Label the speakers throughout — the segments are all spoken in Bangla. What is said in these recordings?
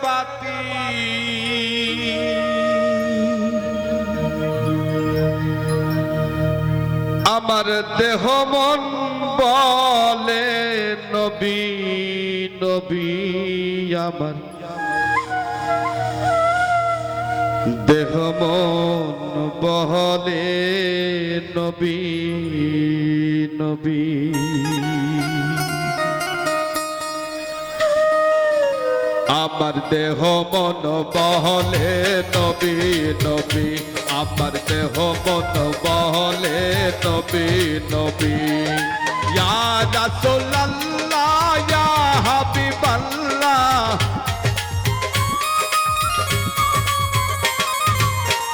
Speaker 1: বাতি আমার দেহ মন বলে নবী নবী আমার দেহ মন বলে নবী নবী আমার দেহ মন বলে নবী নবী আমার দেহ মন বলে নবী নবী ইয়া রাসূলুল্লাহ ইয়া হাবিবাল্লাহ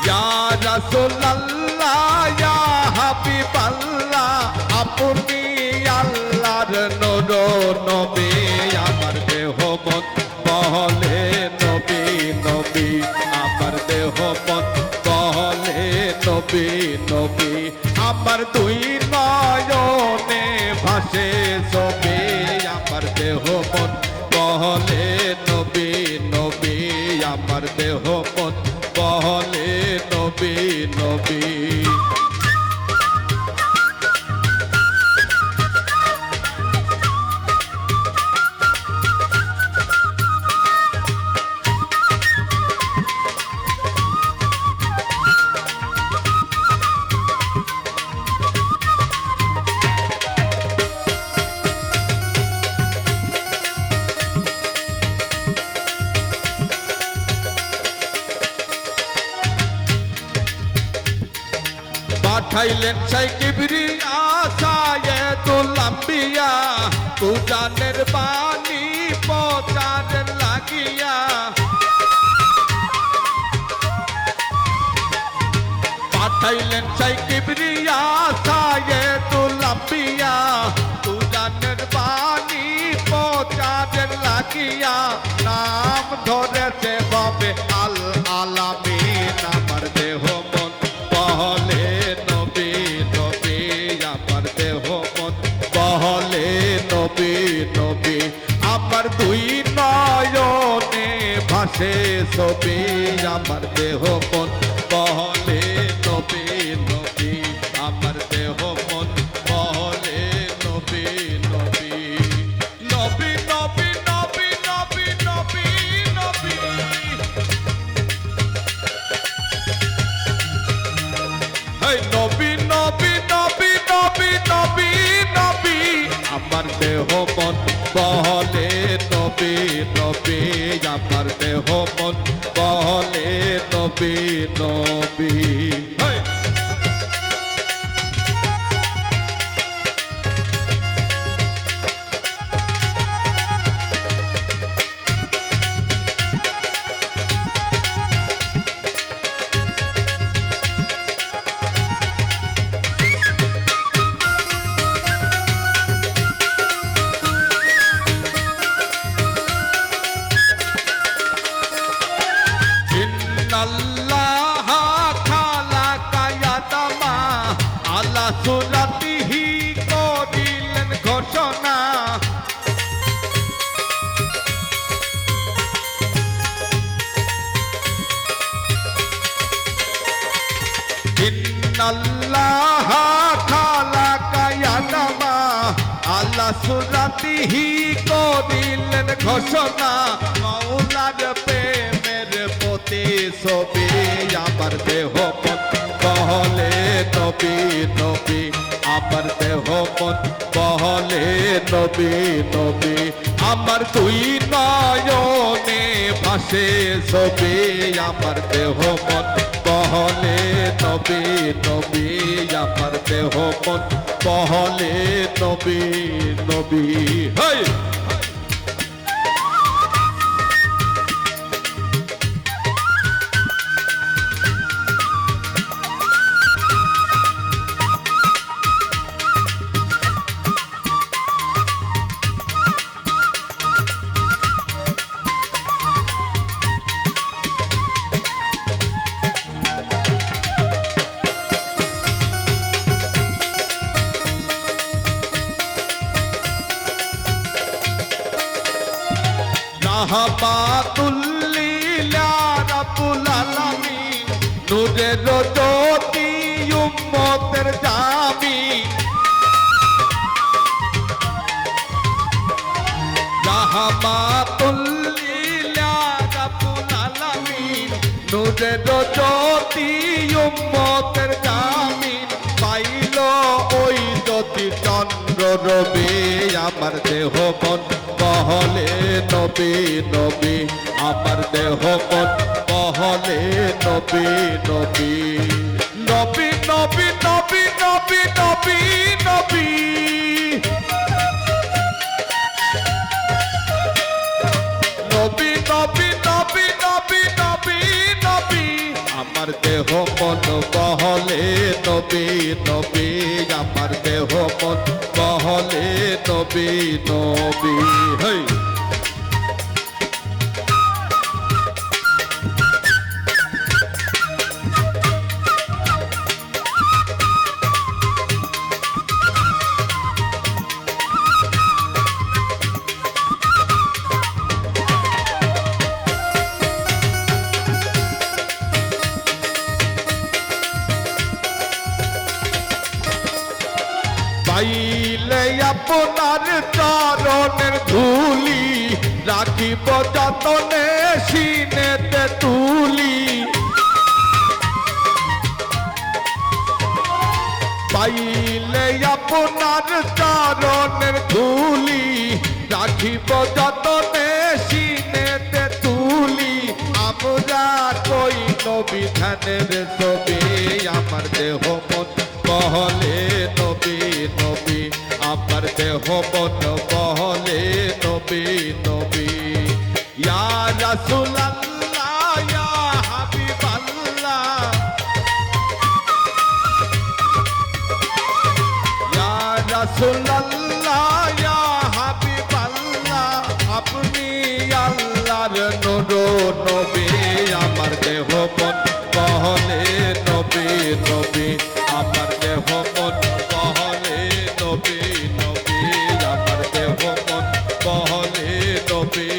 Speaker 1: ইয়া রাসূলুল্লাহ ইয়া হাবিবাল্লাহ আপনি আল্লাহর নূর নবী আমার দেহ মন বলে নবী নবী আমার দেহ মন বলে নবী নবী আমার দুই নয়নে ভাসে ছবি আমার দেহ মন বলে নবী নবী আমার দেহ মন বলে নবী নবী পাঠাইলেন সেই কিবরিয়া সাইয়্যিদুল আম্বিয়া কুরআনের বাণী প্রচারের লাগিয়া পাঠাইলেন সেই কিবরিয়া সাইয়্যিদুল আম্বিয়া কুরআনের বাণী প্রচারের লাগিয়া নাম ধরেছে বাবে আল আলামিন আমার দেহ মন বলে নবী নবী আমার দেহ মন বলে নবী নবী আমার দুই নয়নে ভাসে ছবি আমার দেহ মন বলে নবী নবী আমার দেহ মন বলে নবী নবী নবী নবী নবী নবী নবী নবী নবী নবী নবী নবী নবী নবী আমার দেহ মন বলে নবী নবী আমার দেহ মন বলে নবী নবী আল্লাহ খালাকা আদমা আলা সুরাতিহি করিলেন ঘোষণা ইন্নাল্লাহ খালাকা আদমা আলা সুরাতিহি করিলেন ঘোষণা মাওলার প্রেমের পতি ছবি আমার দেহ মন বলে নবী নবী আমার দেহ মন বলে নবী নবী আমার দুই নয়নে ভাসে ছবি আমার দেহ মন বলে নবী নবী আমার দেহ মন বলে নবী নবী হয় রাহমাতুল আলামিন নূরের জ্যোতি উম্মতের জামিন রাহমাতুল লিল আলামিন নূরের জ্যোতি উম্মতের জামিন পাইল ওই জ্যোতি চন্দ্র রবি আমার দেহ মন বহলে নবী নবী আমার দেহ মন বহলে নবী নবী নবী নবী নবী নবী নবী নবী নবী নবী নবী নবী নবী নবী আমার দেহ মন বহলে নবী নবী আমার দেহ মন বহলে নবী নবী হেই পাইলে আপনার চরণের ধুলি রাখিব যতনে সিনেতে তুলি পাইলে আপনার চরণের ধুলি রাখিব যতনে সিনেতে তুলি আমরা কই নবী ধানের ছবি আমার দেহ মন বহলে নবী নবী আমার দেহ মন বহলে নবী নবী ইয়া রাসূলুল্লাহ ইয়া হাবিবাল্লাহ ইয়া রাসূলুল্লাহ ইয়া হাবিবাল্লাহ আপনি আল্লাহর নূর নবী আমার দেহ মন বহলে নবী নবী আমার দেহ মন বহলে নবী নবী আমার দেহ মন বহলে নবী